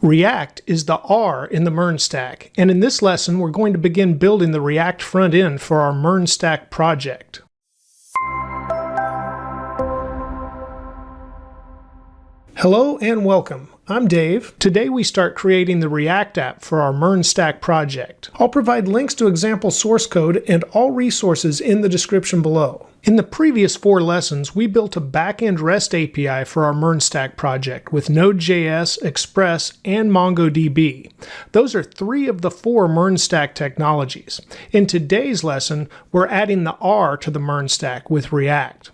React is the R in the MERN Stack, and in this lesson we're going to begin building the React front end for our MERN Stack project. Hello and welcome. I'm Dave. Today we start creating the React app for our MERN Stack project. I'll provide links to example source code and all resources in the description below. In the previous 4 lessons, we built a backend REST API for our MERN Stack project with Node.js, Express, and MongoDB. Those are 3 of the 4 MERN Stack technologies. In today's lesson, we're adding the R to the MERN Stack with React.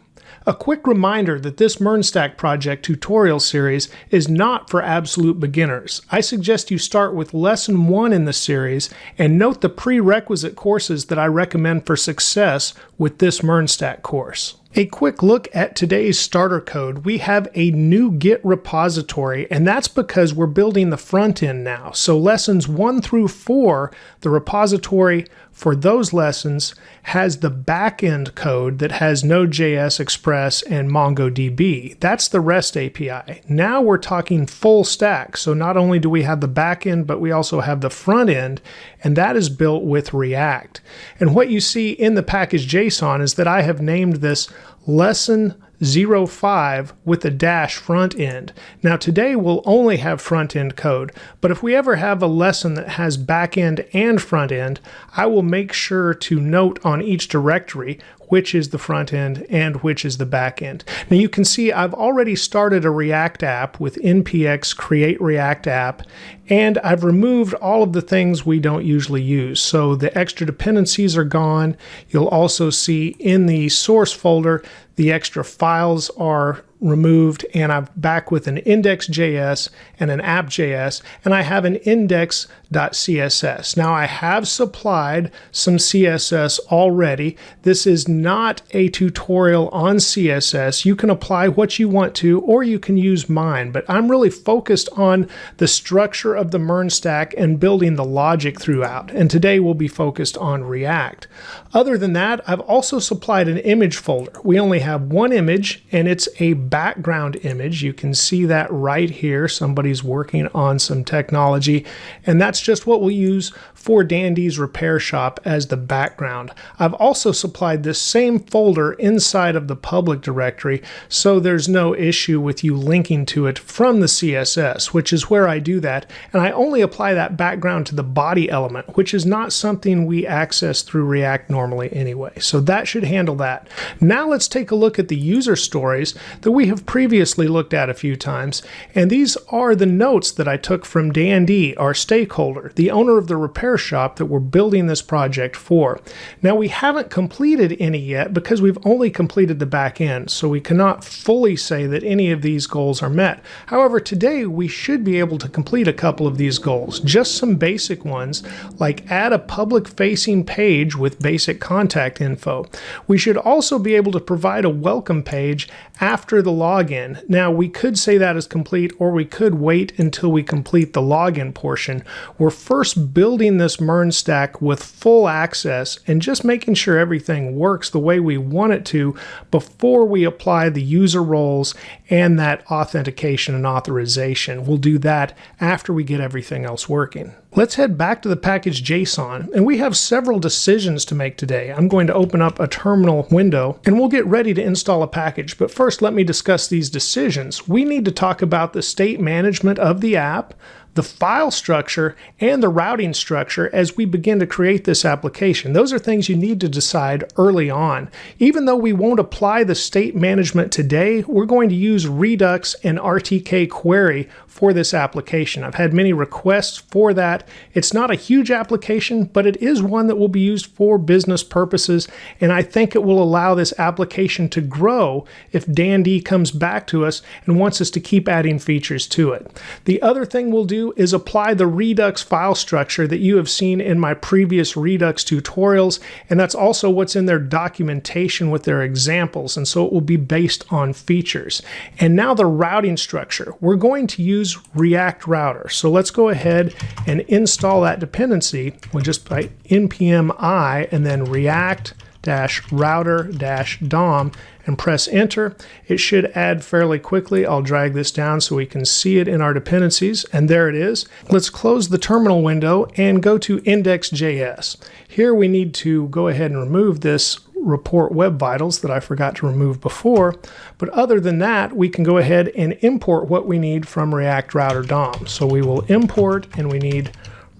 A quick reminder that this MERN Stack project tutorial series is not for absolute beginners. I suggest you start with lesson 1 in the series and note the prerequisite courses that I recommend for success with this MERN Stack course. A quick look at today's starter code. We have a new Git repository, and that's because we're building the front end now. So lessons 1 through 4, the repository for those lessons has the backend code that has Node.js, Express, and MongoDB. That's the REST API. Now we're talking full stack. So not only do we have the backend, but we also have the front end, and that is built with React. And what you see in the package JSON is that I have named this lesson 05 with a dash front end. Now today we'll only have front end code, but if we ever have a lesson that has back end and front end, I will make sure to note on each directory which is the front end and which is the back end. Now you can see I've already started a React app with npx create React app, and I've removed all of the things we don't usually use. So the extra dependencies are gone. You'll also see in the source folder the extra files are removed, and I'm back with an index.js and an App.js, and I have an index.css. Now I have supplied some CSS already. This is not a tutorial on CSS. You can apply what you want to, or you can use mine, but I'm really focused on the structure of the MERN Stack and building the logic throughout, and today we'll be focused on React. Other than that, I've also supplied an image folder. We only have one image, and it's a background image. You can see that right here. Somebody's working on some technology, and that's just what we'll use for Dandy's repair shop as the background. I've also supplied this same folder inside of the public directory, so there's no issue with you linking to it from the CSS, which is where I do that, and I only apply that background to the body element, which is not something we access through React normally anyway. So that should handle that. Now let's take a look at the user stories that we have previously looked at a few times, and these are the notes that I took from Dandy, our stakeholder, the owner of the repair shop that we're building this project for. Now we haven't completed any yet because we've only completed the back end, so we cannot fully say that any of these goals are met. However, today we should be able to complete a couple of these goals, just some basic ones like add a public facing page with basic contact info. We should also be able to provide a welcome page after the login. Now we could say that is complete, or we could wait until we complete the login portion. We're first building this MERN Stack with full access and just making sure everything works the way we want it to before we apply the user roles and that authentication and authorization. We'll do that after we get everything else working. Let's head back to the package JSON, and we have several decisions to make today. I'm going to open up a terminal window and we'll get ready to install a package. But first, let me discuss these decisions. We need to talk about the state management of the app, the file structure, and the routing structure as we begin to create this application. Those are things you need to decide early on. Even though we won't apply the state management today, we're going to use Redux and RTK query for this application. I've had many requests for that. It's not a huge application, but it is one that will be used for business purposes, and I think it will allow this application to grow if Dandy comes back to us and wants us to keep adding features to it. The other thing we'll do is apply the Redux file structure that you have seen in my previous Redux tutorials, and that's also what's in their documentation with their examples, and so it will be based on features. And now the routing structure. We're going to use React Router. So let's go ahead and install that dependency with just by npm I and then React router-dom and press enter. It should add fairly quickly. I'll drag this down so we can see it in our dependencies, and there it is. Let's close the terminal window and go to index.js. Here we need to go ahead and remove this report web vitals that I forgot to remove before, but other than that, we can go ahead and import what we need from React Router DOM. So we will import, and we need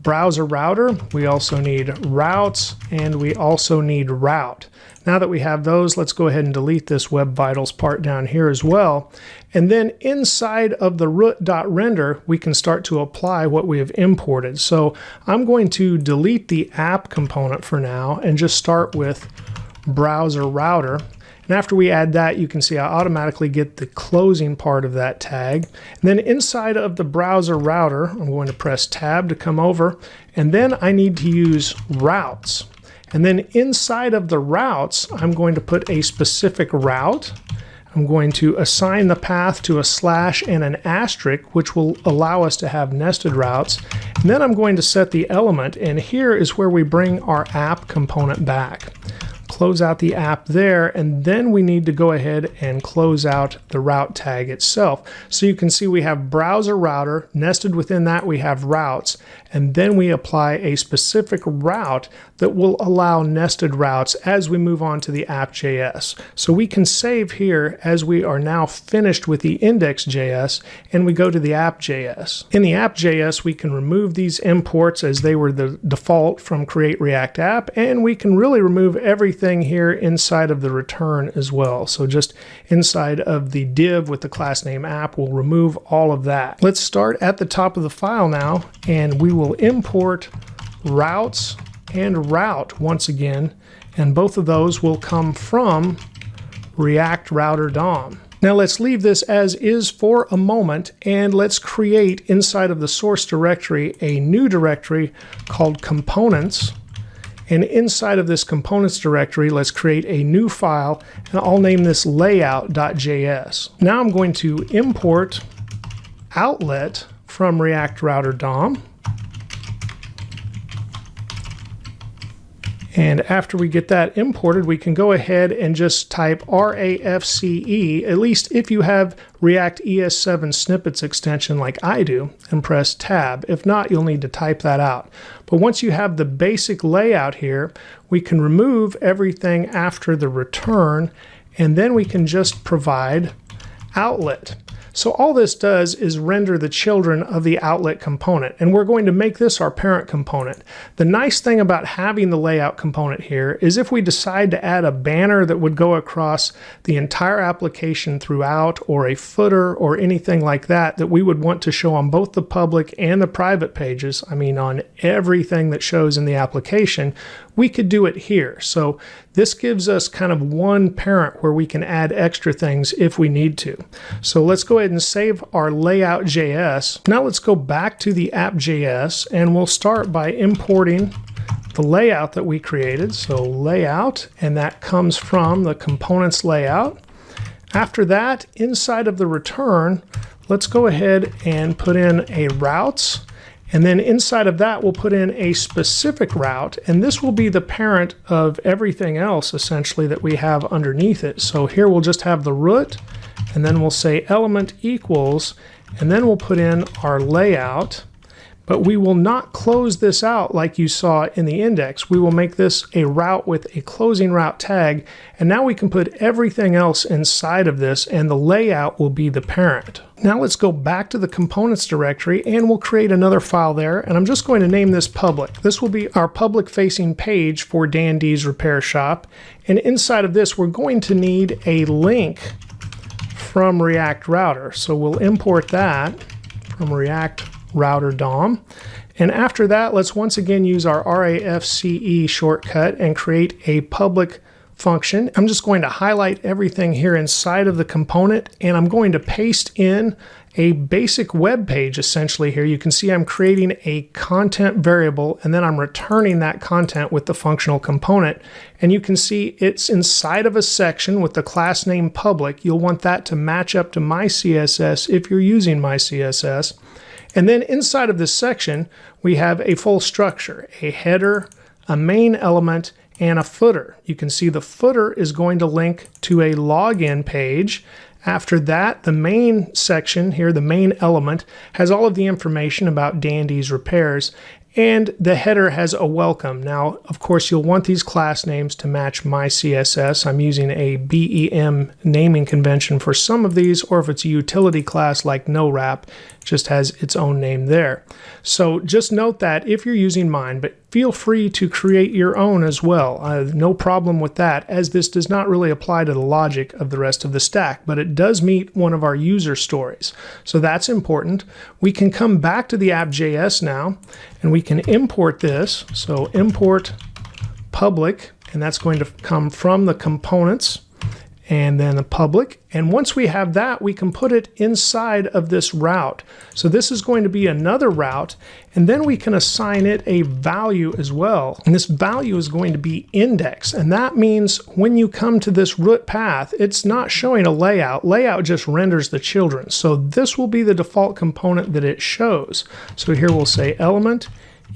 browser router, we also need routes, and we also need route. Now that we have those, let's go ahead and delete this web vitals part down here as well. And then inside of the root.render, we can start to apply what we have imported. So I'm going to delete the app component for now and just start with browser router. And after we add that, you can see I automatically get the closing part of that tag. And then inside of the browser router, I'm going to press tab to come over, and then I need to use routes. And then inside of the routes, I'm going to put a specific route. I'm going to assign the path to a slash and an asterisk, which will allow us to have nested routes. And then I'm going to set the element, and here is where we bring our app component back. Close out the app there, and then we need to go ahead and close out the route tag itself. So you can see we have browser router, nested within that we have routes, and then we apply a specific route that will allow nested routes as we move on to the App.js. So we can save here as we are now finished with the index.js, and we go to the App.js. In the App.js, we can remove these imports as they were the default from Create React App, and we can really remove everything here inside of the return as well. So just inside of the div with the class name app, we'll remove all of that. Let's start at the top of the file now, and we will import routes and route once again, and both of those will come from React Router DOM. Now let's leave this as is for a moment, and let's create inside of the source directory a new directory called components. And inside of this components directory, let's create a new file, and I'll name this layout.js. Now I'm going to import outlet from React Router DOM. And after we get that imported, we can go ahead and just type RAFCE, at least if you have React ES7 snippets extension like I do, and press tab. If not, you'll need to type that out. But once you have the basic layout here, we can remove everything after the return, and then we can just provide outlet. So all this does is render the children of the outlet component, and we're going to make this our parent component. The nice thing about having the layout component here is if we decide to add a banner that would go across the entire application throughout, or a footer or anything like that that we would want to show on both the public and the private pages, I mean on everything that shows in the application, we could do it here. So this gives us kind of one parent where we can add extra things if we need to. So let's go ahead and save our layout.js. Now let's go back to the app.js, and we'll start by importing the layout that we created. So layout, and that comes from the components layout. After that, inside of the return, let's go ahead and put in a routes. And then inside of that, we'll put in a specific route, and this will be the parent of everything else essentially that we have underneath it. So here we'll just have the root, and then we'll say element equals, and then we'll put in our layout. But we will not close this out like you saw in the index. We will make this a route with a closing route tag, and now we can put everything else inside of this, and the layout will be the parent. Now let's go back to the components directory, and we'll create another file there, and I'm just going to name this public. This will be our public facing page for Dan D's Repair Shop, and inside of this we're going to need a link from React Router. So we'll import that from React Router DOM. And after that, let's once again use our RAFCE shortcut and create a public function. I'm just going to highlight everything here inside of the component, and I'm going to paste in a basic web page essentially here. You can see I'm creating a content variable, and then I'm returning that content with the functional component. And you can see it's inside of a section with the class name public. You'll want that to match up to my CSS if you're using my CSS. And then inside of this section, we have a full structure, a header, a main element, and a footer. You can see the footer is going to link to a login page. After that, the main section here, the main element, has all of the information about Dandy's repairs, and the header has a welcome. Now, of course, you'll want these class names to match my CSS. I'm using a BEM naming convention for some of these, or if it's a utility class like NoWrap, it just has its own name there. So just note that if you're using mine, but feel free to create your own as well. I have no problem with that, as this does not really apply to the logic of the rest of the stack, but it does meet one of our user stories. So that's important. We can come back to the App.js now, and we can import this. So import public, and that's going to come from the components, and then the public. And once we have that, we can put it inside of this route. So this is going to be another route, and then we can assign it a value as well. And this value is going to be index. And that means when you come to this root path, it's not showing a layout. Layout just renders the children. So this will be the default component that it shows. So here we'll say element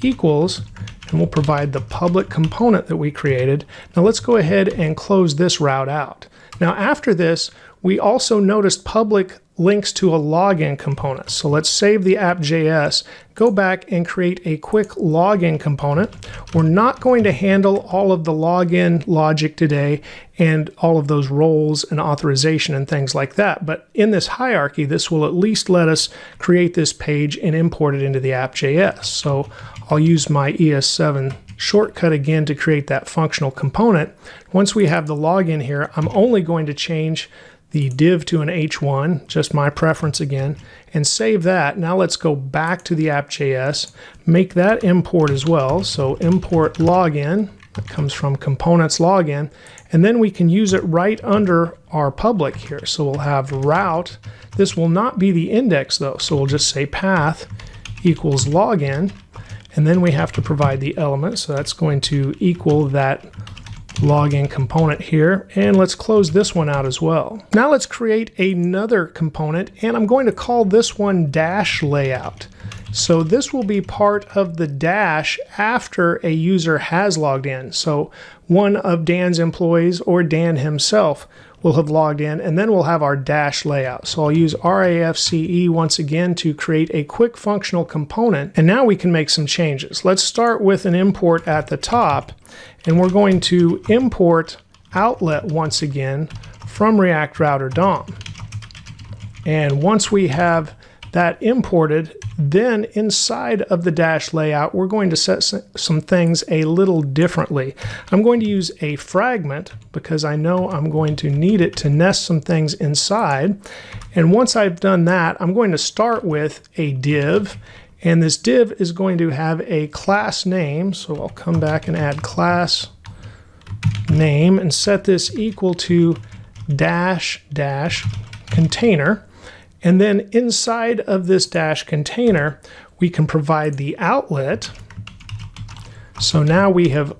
equals, and we'll provide the public component that we created. Now let's go ahead and close this route out. Now after this, we also noticed public links to a login component. So let's save the app.js, go back and create a quick login component. We're not going to handle all of the login logic today and all of those roles and authorization and things like that. But in this hierarchy, this will at least let us create this page and import it into the app.js. So I'll use my ES7 shortcut again to create that functional component. Once we have the login here, I'm only going to change the div to an H1, just my preference again, and save that. Now let's go back to the app.js, make that import as well. So import login, that comes from components login, and then we can use it right under our public here. So we'll have route. This will not be the index though, so we'll just say path equals login, and then we have to provide the element, so that's going to equal that login component here, and let's close this one out as well. Now let's create another component, and I'm going to call this one dash layout. So this will be part of the dash after a user has logged in. So one of Dan's employees or Dan himself will have logged in, and then we'll have our dash layout. So I'll use RAFCE once again to create a quick functional component, and now we can make some changes. Let's start with an import at the top, and we're going to import outlet once again from React Router DOM. And once we have that imported, then inside of the dash layout, we're going to set some things a little differently. I'm going to use a fragment because I know I'm going to need it to nest some things inside. And once I've done that, I'm going to start with a div. And this div is going to have a class name. So I'll come back and add class name and set this equal to dash dash container. And then inside of this dash container, we can provide the outlet. So now we have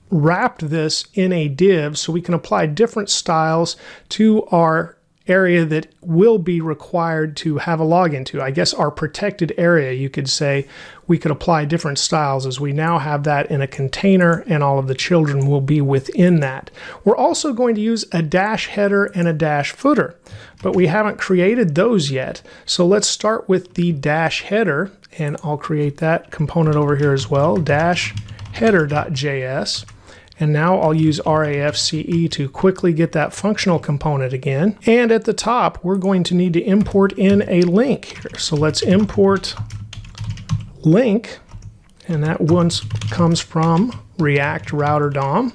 wrapped this in a div, so we can apply different styles to our area that will be required to have a login to. I guess our protected area, you could say, we could apply different styles as we now have that in a container, and all of the children will be within that. We're also going to use a dash header and a dash footer, but we haven't created those yet. So let's start with the dash header, and I'll create that component over here as well, dash header.js. And now I'll use RAFCE to quickly get that functional component again. And at the top, we're going to need to import in a link here. So let's import link, and that once comes from React Router DOM.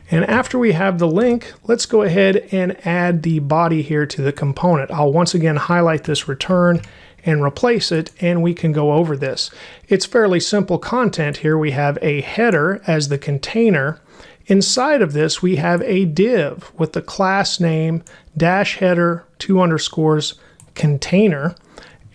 And after we have the link, let's go ahead and add the body here to the component. I'll once again highlight this return and replace it, and we can go over this. It's fairly simple content here. We have a header as the container. Inside of this, we have a div with the class name dash header 2_ container,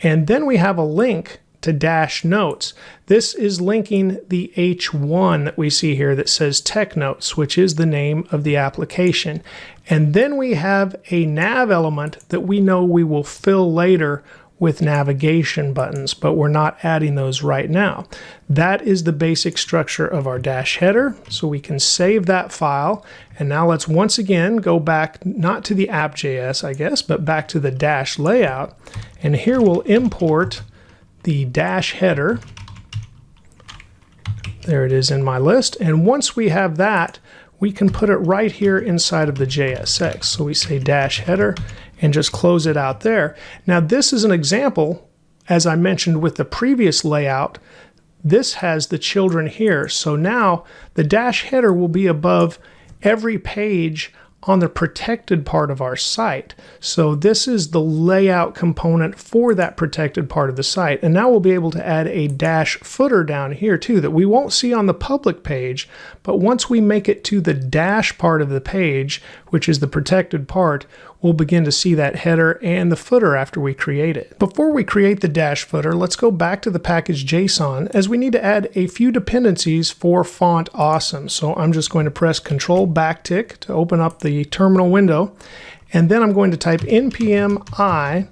and then we have a link to dash notes. This is linking the H1 that we see here that says tech notes, which is the name of the application. And then we have a nav element that we know we will fill later with navigation buttons, but we're not adding those right now. That is the basic structure of our dash header. So we can save that file. And now let's once again go back, not to the app.js, I guess, but back to the dash layout. And here we'll import the dash header. There it is in my list. And once we have that, we can put it right here inside of the JSX. So we say dash header and just close it out there. Now this is an example, as I mentioned with the previous layout, this has the children here. So now the dash header will be above every page on the protected part of our site. So this is the layout component for that protected part of the site. And now we'll be able to add a dash footer down here too that we won't see on the public page, but once we make it to the dash part of the page, which is the protected part, we'll begin to see that header and the footer after we create it. Before we create the dash footer, let's go back to the package JSON as we need to add a few dependencies for Font Awesome. So I'm just going to press Control backtick to open up the terminal window. And then I'm going to type npm I,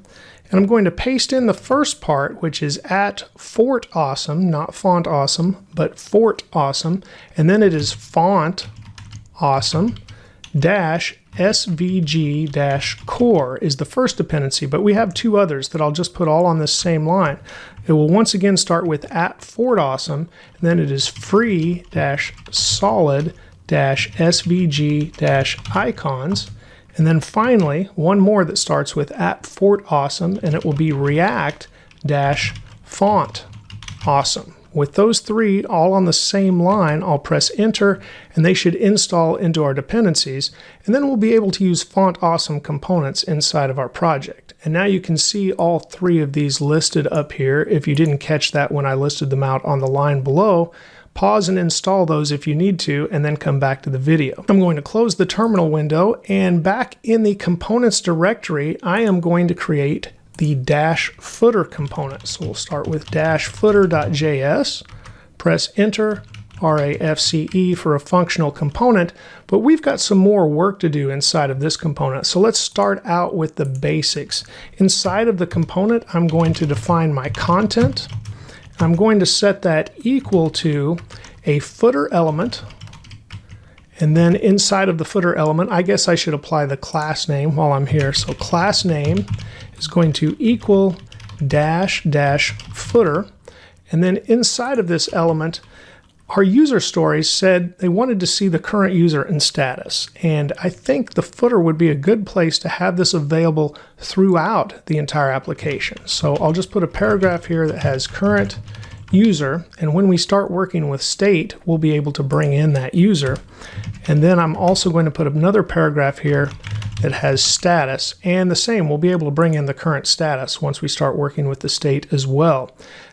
and I'm going to paste in the first part, which is at Fort Awesome, not Font Awesome, but Fort Awesome. And then it is Font Awesome dash svg dash core is the first dependency, but we have two others that I'll just put all on this same line. It will once again start with at Fort Awesome, and then it is free dash solid dash svg dash icons, and then finally one more that starts with at Fort Awesome, and it will be React dash font awesome. With those three all on the same line, I'll press enter and they should install into our dependencies, and then we'll be able to use Font Awesome components inside of our project. And now you can see all three of these listed up here. If you didn't catch that when I listed them out on the line below, pause and install those if you need to, and then come back to the video. I'm going to close the terminal window, and back in the components directory, I am going to create the dash footer component. So we'll start with dash footer.js, press enter, RAFCE for a functional component, but we've got some more work to do inside of this component. So let's start out with the basics. Inside of the component, I'm going to define my content. I'm going to set that equal to a footer element, and then inside of the footer element, I guess I should apply the class name while I'm here. So class name is going to equal dash dash footer, and then inside of this element, our user stories said they wanted to see the current user and status, and I think the footer would be a good place to have this available throughout the entire application. So I'll just put a paragraph here that has current user, and when we start working with state, we'll be able to bring in that user. And then I'm also going to put another paragraph here that has status, and the same, we'll be able to bring in the current status once we start working with the state as well.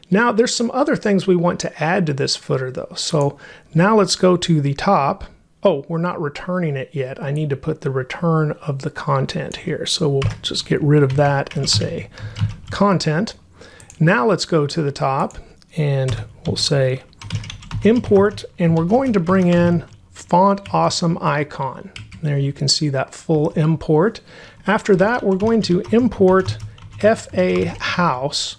Now there's some other things we want to add to this footer though. So now let's go to the top. Oh, we're not returning it yet. I need to put the return of the content here. So we'll just get rid of that and say content. Now let's go to the top and we'll say import, and we're going to bring in Font Awesome icon. There you can see that full import. After that, we're going to import FA house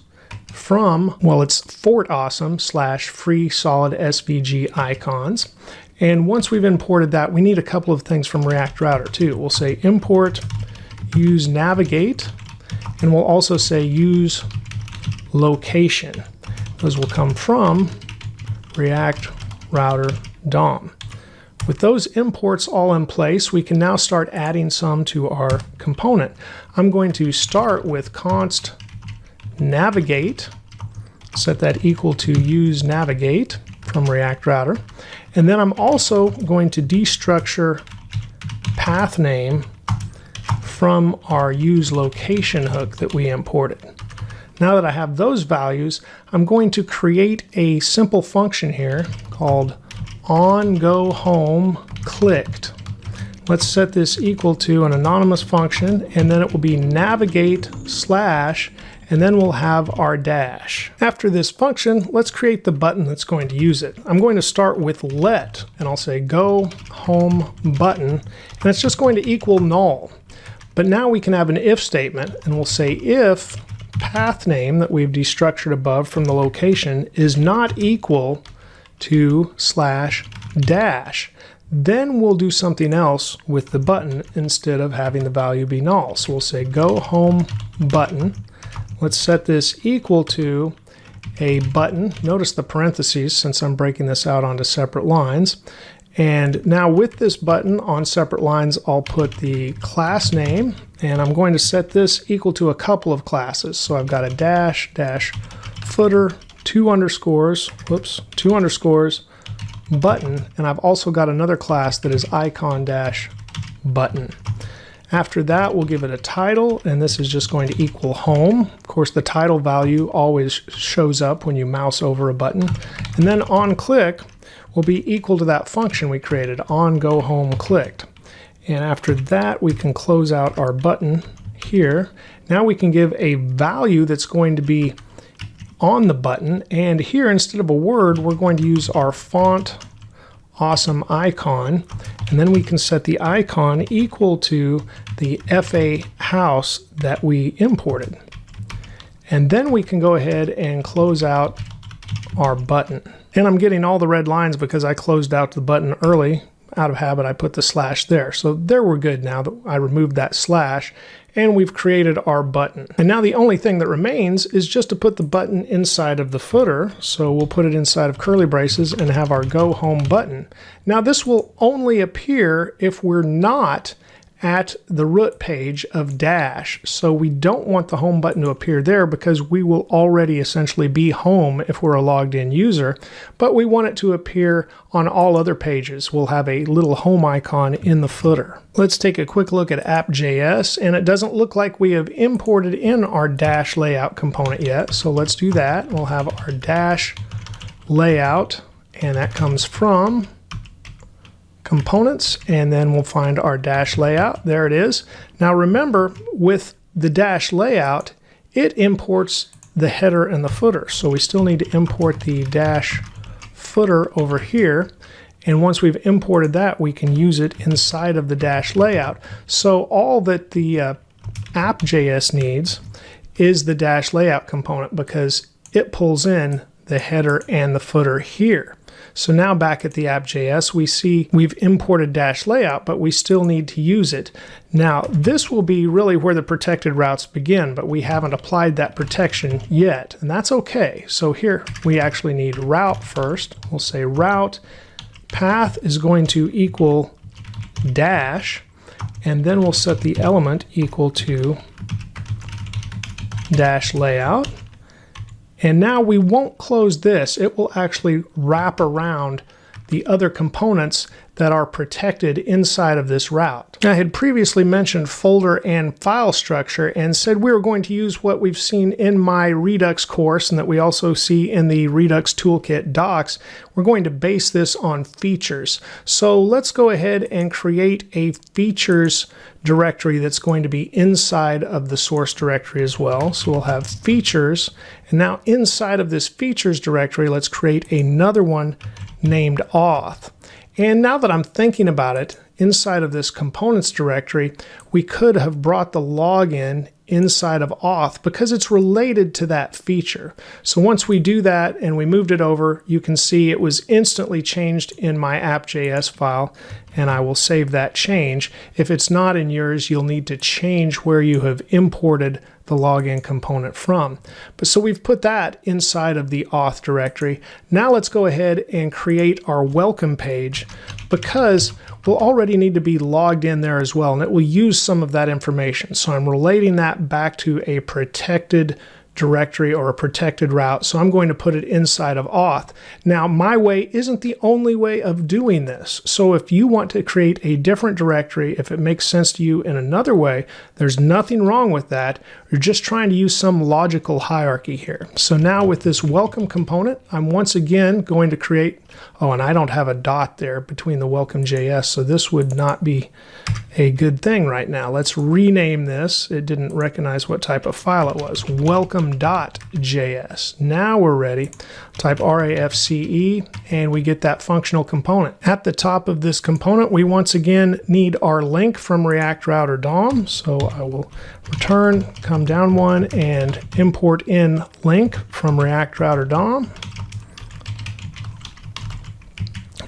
from, well, it's Fort Awesome / free solid SVG icons. And once we've imported that, we need a couple of things from React Router too. We'll say import use navigate, and we'll also say use location. Those will come from React Router DOM. With those imports all in place, we can now start adding some to our component. I'm going to start with const navigate, set that equal to use navigate from React Router, and then I'm also going to destructure path name from our use location hook that we imported. Now that I have those values, I'm going to create a simple function here called onGoHomeClicked. Let's set this equal to an anonymous function, and then it will be navigate / and then we'll have our dash. After this function, let's create the button that's going to use it. I'm going to start with let, and I'll say go home button, and it's just going to equal null. But now we can have an if statement, and we'll say if path name that we've destructured above from the location is not equal to /dash. Then we'll do something else with the button instead of having the value be null. So we'll say go home button. Let's set this equal to a button. Notice the parentheses since I'm breaking this out onto separate lines. And now with this button on separate lines, I'll put the class name, and I'm going to set this equal to a couple of classes. So I've got a dash footer, two underscores, button, and I've also got another class that is icon dash button. After that, we'll give it a title, and this is just going to equal home. Of course, the title value always shows up when you mouse over a button. And then on click will be equal to that function we created, on go home clicked. And after that, we can close out our button here. Now we can give a value that's going to be on the button, and here instead of a word, we're going to use our font awesome icon, and then we can set the icon equal to the FA house that we imported. And then we can go ahead and close out our button. And I'm getting all the red lines because I closed out the button early. Out of habit, I put the slash there. So there we're good now that I removed that slash, and we've created our button. And now the only thing that remains is just to put the button inside of the footer. So we'll put it inside of curly braces and have our go home button. Now this will only appear if we're not at the root page of Dash. So we don't want the home button to appear there because we will already essentially be home if we're a logged in user, but we want it to appear on all other pages. We'll have a little home icon in the footer. Let's take a quick look at App.js, and it doesn't look like we have imported in our Dash layout component yet. So let's do that. We'll have our Dash layout, and that comes from components, and then we'll find our Dash layout. There it is. Now remember, with the Dash layout, it imports the header and the footer. So we still need to import the Dash footer over here. And once we've imported that, we can use it inside of the Dash layout. So all that the App.js needs is the Dash layout component because it pulls in the header and the footer here. So now back at the App.js, we see we've imported Dash layout, but we still need to use it. Now, this will be really where the protected routes begin, but we haven't applied that protection yet, and that's okay. So here we actually need route first. We'll say route path is going to equal Dash, and then we'll set the element equal to Dash layout. And now we won't close this. It will actually wrap around the other components that are protected inside of this route. I had previously mentioned folder and file structure and said we were going to use what we've seen in my Redux course and that we also see in the Redux Toolkit docs. We're going to base this on features. So let's go ahead and create a features directory that's going to be inside of the source directory as well. So we'll have features, and now inside of this features directory, let's create another one named auth. And now that I'm thinking about it, inside of this components directory, we could have brought the login inside of auth because it's related to that feature. So once we do that and we moved it over, you can see it was instantly changed in my app.js file, and I will save that change. If it's not in yours, you'll need to change where you have imported the login component from. But so we've put that inside of the auth directory. Now let's go ahead and create our welcome page because we'll already need to be logged in there as well, and it will use some of that information. So I'm relating that back to a protected directory or a protected route. So I'm going to put it inside of auth. Now, my way isn't the only way of doing this. So if you want to create a different directory, if it makes sense to you in another way, there's nothing wrong with that. You're just trying to use some logical hierarchy here. So now with this welcome component, I'm once again going to create, oh, and I don't have a dot there between the welcome.js, so this would not be a good thing right now. Let's rename this. It didn't recognize what type of file it was. Welcome.js. welcome.js. Now we're ready. Type RAFCE and we get that functional component. At the top of this component, we once again need our link from React Router DOM. So I will return, come down one and import in link from React Router DOM.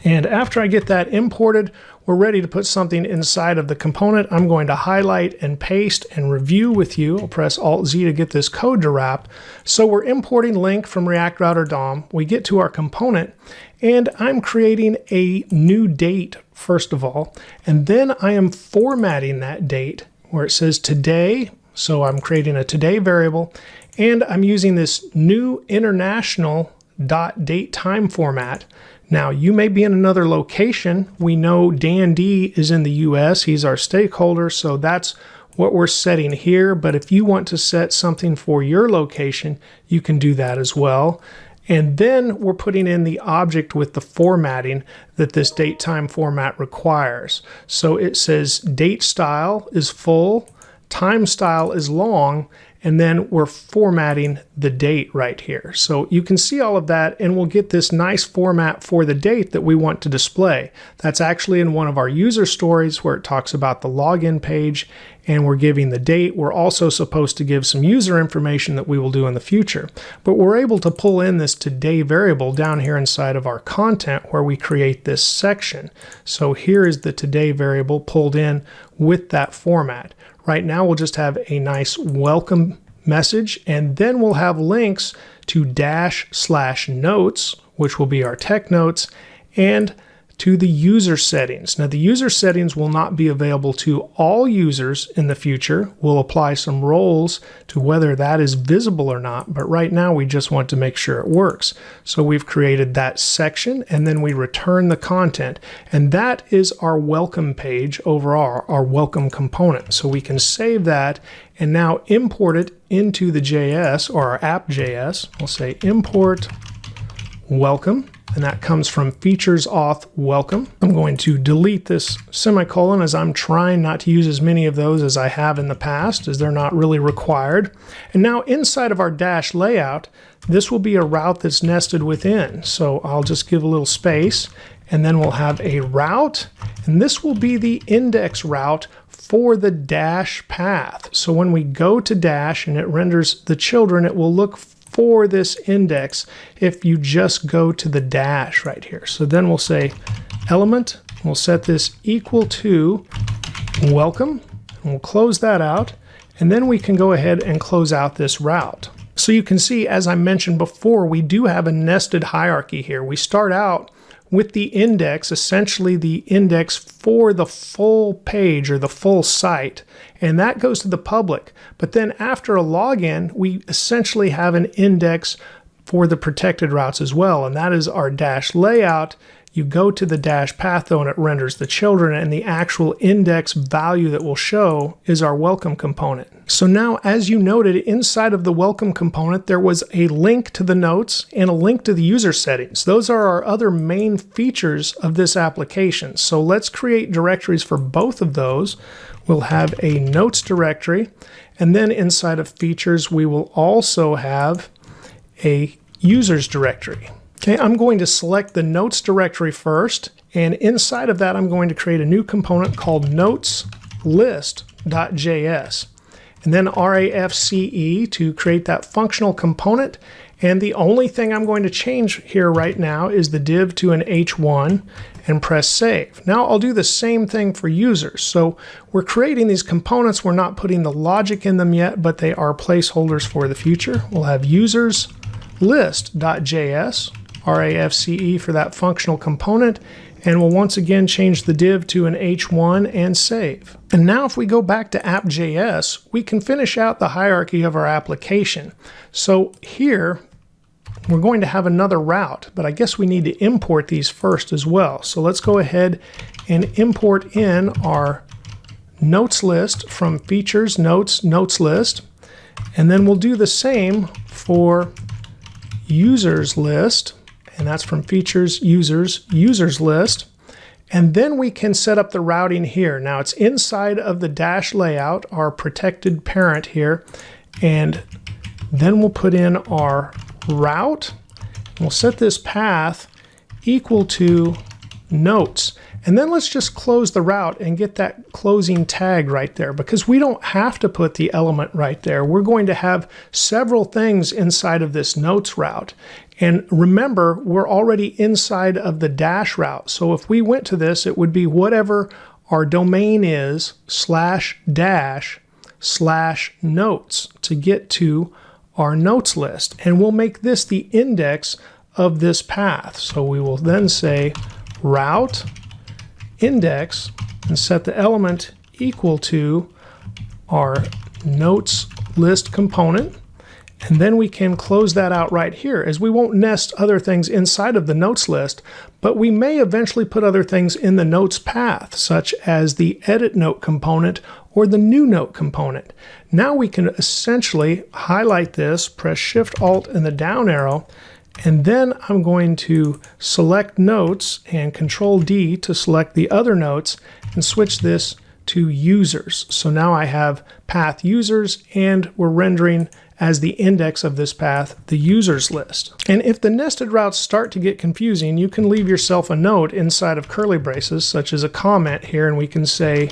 And after I get that imported, we're ready to put something inside of the component. I'm going to highlight and paste and review with you. I'll press Alt-Z to get this code to wrap. So we're importing link from React Router DOM. We get to our component, and I'm creating a new date, first of all. And then I am formatting that date where it says today. So I'm creating a today variable, and I'm using this new international .datetime format. Now, you may be in another location. We know Dan D is in the US. He's our stakeholder, so that's what we're setting here. But if you want to set something for your location, you can do that as well. And then we're putting in the object with the formatting that this datetime format requires. So it says date style is full, time style is long, and then we're formatting the date right here. So you can see all of that, and we'll get this nice format for the date that we want to display. That's actually in one of our user stories where it talks about the login page, and we're giving the date. We're also supposed to give some user information that we will do in the future. But we're able to pull in this today variable down here inside of our content where we create this section. So here is the today variable pulled in with that format. Right now, we'll just have a nice welcome message, and then we'll have links to /notes, which will be our tech notes, and to the user settings. Now, the user settings will not be available to all users in the future. We'll apply some roles to whether that is visible or not, but right now we just want to make sure it works. So we've created that section, and then we return the content, and that is our welcome page overall, our welcome component. So we can save that and now import it into the JS or our App.js. We'll say import welcome. And that comes from features auth welcome. I'm going to delete this semicolon as I'm trying not to use as many of those as I have in the past, as they're not really required. And now inside of our dash layout, this will be a route that's nested within. So I'll just give a little space, and then we'll have a route, and this will be the index route for the dash path. So when we go to dash and it renders the children, it will look for this index if you just go to the dash right here. So then we'll say element, we'll set this equal to welcome, and we'll close that out, and then we can go ahead and close out this route. So you can see, as I mentioned before, we do have a nested hierarchy here. We start out with the index, essentially the index for the full page or the full site, and that goes to the public. But then after a login, we essentially have an index for the protected routes as well, and that is our dash layout. You go to the dash path though, and it renders the children, and the actual index value that will show is our welcome component. So now, as you noted, inside of the welcome component, there was a link to the notes and a link to the user settings. Those are our other main features of this application. So let's create directories for both of those. We'll have a notes directory, and then inside of features, we will also have a users directory. Okay, I'm going to select the notes directory first, and inside of that, I'm going to create a new component called notes list.js, and then RAFCE to create that functional component. And the only thing I'm going to change here right now is the div to an H1 and press save. Now I'll do the same thing for users. So we're creating these components. We're not putting the logic in them yet, but they are placeholders for the future. We'll have users list.js, RAFCE for that functional component, and we'll once again change the div to an H1 and save. And now if we go back to App.js, we can finish out the hierarchy of our application. So here, we're going to have another route, but I guess we need to import these first as well. So let's go ahead and import in our notes list from features, notes, notes list, and then we'll do the same for users list, and that's from features, users, users list. And then we can set up the routing here. Now it's inside of the dash layout, our protected parent here, and Then we'll put in our route. We'll set this path equal to notes. And then let's just close the route and get that closing tag right there, because we don't have to put the element right there. We're going to have several things inside of this notes route. And remember, we're already inside of the dash route. So if we went to this, it would be whatever our domain is /dash/notes to get to our notes list. And we'll make this the index of this path. So we will then say route index and set the element equal to our notes list component. And then we can close that out right here, as we won't nest other things inside of the notes list, but we may eventually put other things in the notes path, such as the edit note component or the new note component. Now we can essentially highlight this, press Shift Alt and the down arrow, and then I'm going to select notes and Control D to select the other notes and switch this to users. So now I have path users, and we're rendering as the index of this path the users list. And if the nested routes start to get confusing, you can leave yourself a note inside of curly braces, such as a comment here, and we can say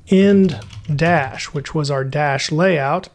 end dash, which was our dash layout.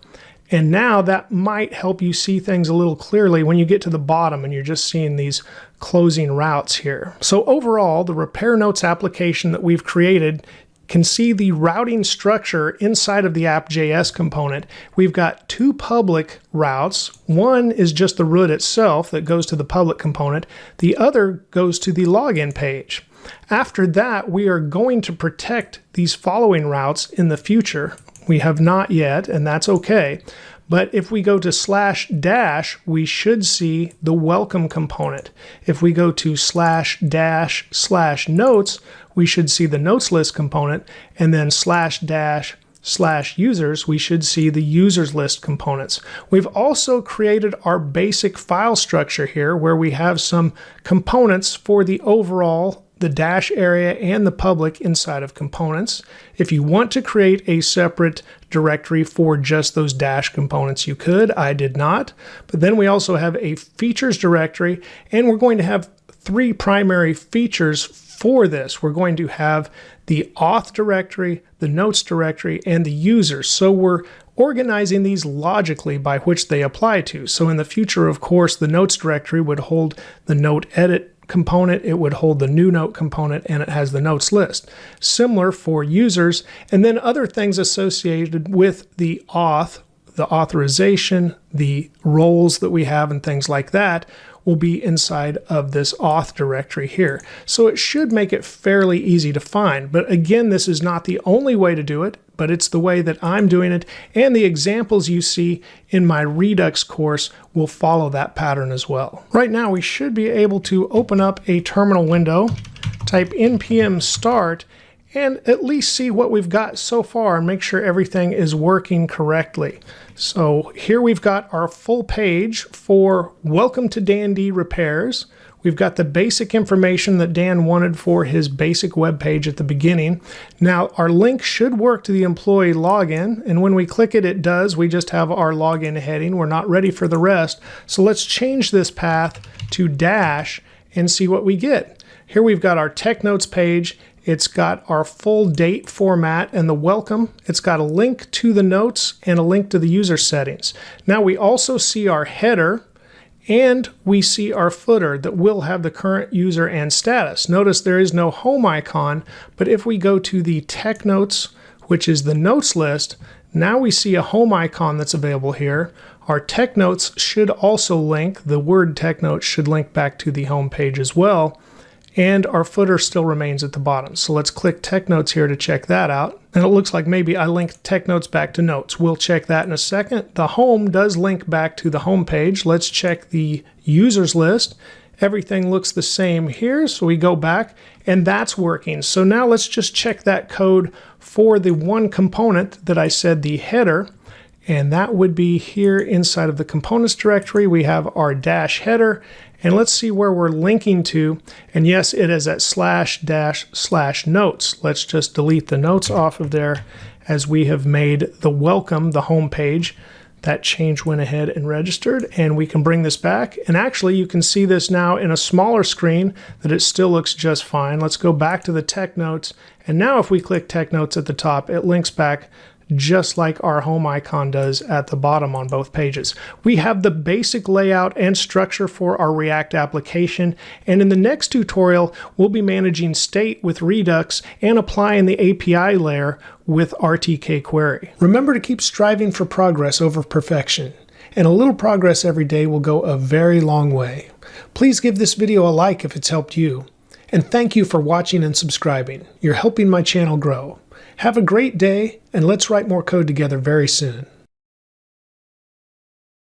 And now that might help you see things a little clearly when you get to the bottom and you're just seeing these closing routes here. So overall, the repair notes application that we've created can see the routing structure inside of the App.js component. We've got two public routes. One is just the root itself that goes to the public component. The other goes to the login page. After that, we are going to protect these following routes in the future. We have not yet, and that's okay. But if we go to /dash, we should see the welcome component. If we go to /dash/notes, we should see the notes list component, and then /dash/users, we should see the users list components. We've also created our basic file structure here, where we have some components for the overall, the dash area, and the public inside of components. If you want to create a separate directory for just those dash components, you could. I did not. But then we also have a features directory, and we're going to have three primary features for this. We're going to have the auth directory, the notes directory, and the users. So we're organizing these logically by which they apply to. So in the future, of course, the notes directory would hold the note edit component, it would hold the new note component, and it has the notes list. Similar for users, and then other things associated with the auth, the authorization, the roles that we have, and things like that will be inside of this auth directory here. So it should make it fairly easy to find. But again, this is not the only way to do it, but it's the way that I'm doing it. And the examples you see in my Redux course will follow that pattern as well. Right now, we should be able to open up a terminal window, type npm start, and at least see what we've got so far and make sure everything is working correctly. So here we've got our full page for Welcome to Dan D Repairs. We've got the basic information that Dan wanted for his basic web page at the beginning. Now our link should work to the employee login, and when we click it, it does. We just have our login heading. We're not ready for the rest. So let's change this path to dash and see what we get. Here we've got our tech notes page. It's got our full date format and the welcome. It's got a link to the notes and a link to the user settings. Now we also see our header, and we see our footer that will have the current user and status. Notice there is no home icon, but if we go to the tech notes, which is the notes list, now we see a home icon that's available here. Our tech notes should also link, the word tech notes should link back to the home page as well. And our footer still remains at the bottom. So let's click Tech Notes here to check that out. And it looks like maybe I linked Tech Notes back to Notes. We'll check that in a second. The home does link back to the home page. Let's check the users list. Everything looks the same here. So we go back and that's working. So now let's just check that code for the one component that I said, the header. And that would be here inside of the components directory. We have our dash header. And let's see where we're linking to. And yes, it is at /dash/notes. Let's just delete the notes off of there, as we have made the welcome, the home page, That change went ahead and registered, and we can bring this back. And actually, you can see this now in a smaller screen that it still looks just fine. Let's go back to the tech notes. And now if we click tech notes at the top, it links back just like our home icon does at the bottom on both pages. We have the basic layout and structure for our React application, and in the next tutorial, we'll be managing state with Redux and applying the API layer with RTK query. Remember to keep striving for progress over perfection, and a little progress every day will go a very long way. Please give this video a like if it's helped you, and thank you for watching and subscribing. You're helping my channel grow. Have a great day, and let's write more code together very soon.